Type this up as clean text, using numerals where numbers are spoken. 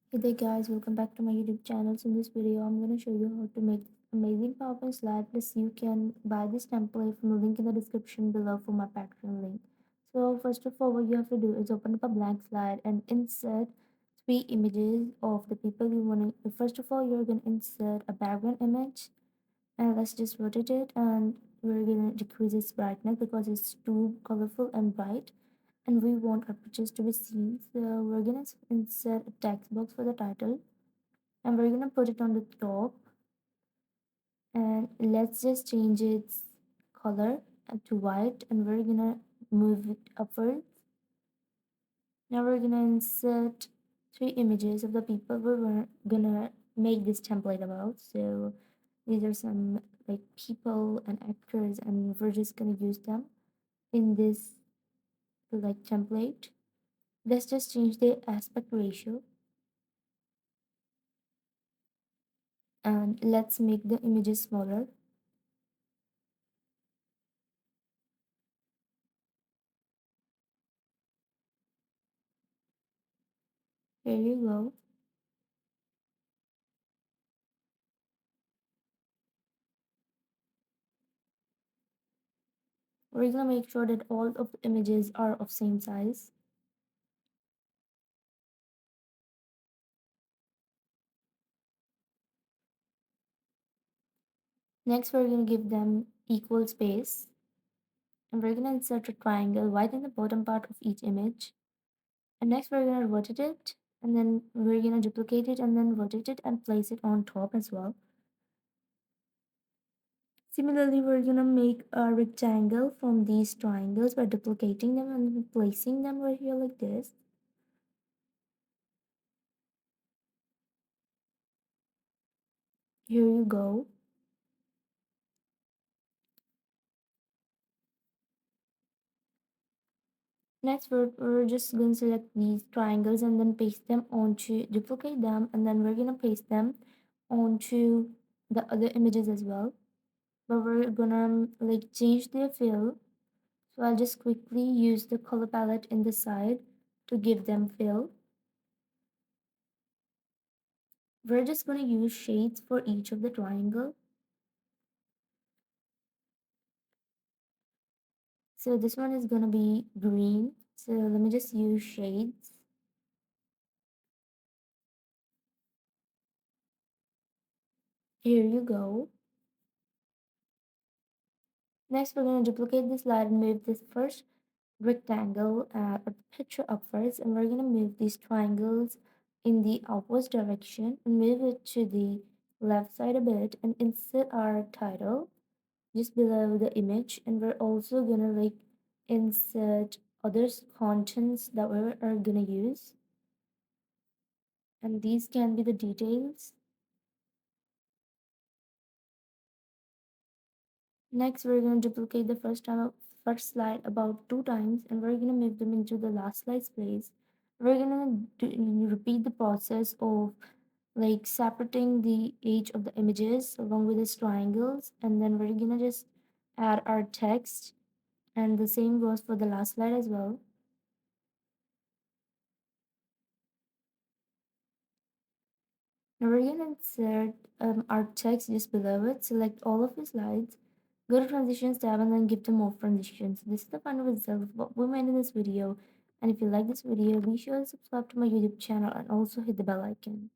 Hey there guys, welcome back to my YouTube channel. So in this video, I'm going to show you how to make amazing PowerPoint slide. Plus you can buy this template from the link in the description below for my Patreon link. So first of all, what you have to do is open up a blank slide and insert three images of the people you want to. First of all, you're going to insert a background image and let's just rotate it, and we're going to decrease its brightness because it's too colorful and bright and we want our pictures to be seen. So we're gonna insert a text box for the title and we're gonna put it on the top, and let's just change its color to white, and we're gonna move it upwards. Now we're gonna insert three images of the people we're gonna make this template about. So these are some like people and actors, and we're just gonna use them in this like template. Let's just change the aspect ratio, and let's make the images smaller. Here you go. We're gonna make sure that all of the images are of same size. Next, we're gonna give them equal space, and we're gonna insert a triangle right in the bottom part of each image. And next, we're gonna rotate it, and then we're gonna duplicate it, and then rotate it and place it on top as well. Similarly, we're gonna make a rectangle from these triangles by duplicating them and placing them right here like this. Here you go. Next, we're just going to select these triangles and then paste them onto, duplicate them, and then we're going to paste them onto the other images as well. But we're gonna like change their fill. So I'll just quickly use the color palette in the side to give them fill. We're just going to use shades for each of the triangle. So this one is going to be green. So let me just use shades. Here you go. Next, we're going to duplicate this slide and move this first rectangle a picture upwards, and we're going to move these triangles in the outwards direction and move it to the left side a bit and insert our title just below the image, and we're also going to like insert other contents that we are going to use, and these can be the details. Next, we're going to duplicate the first slide about 2 times, and we're going to move them into the last slide's place. We're going to repeat the process of like separating the edge of the images along with its triangles, and then we're going to just add our text, and the same goes for the last slide as well. Now we're going to insert our text just below it. Select all of the slides, go to transitions tab, and then give them more transitions. This is the final result of what we made in this video. And if you like this video, be sure to subscribe to my YouTube channel and also hit the bell icon.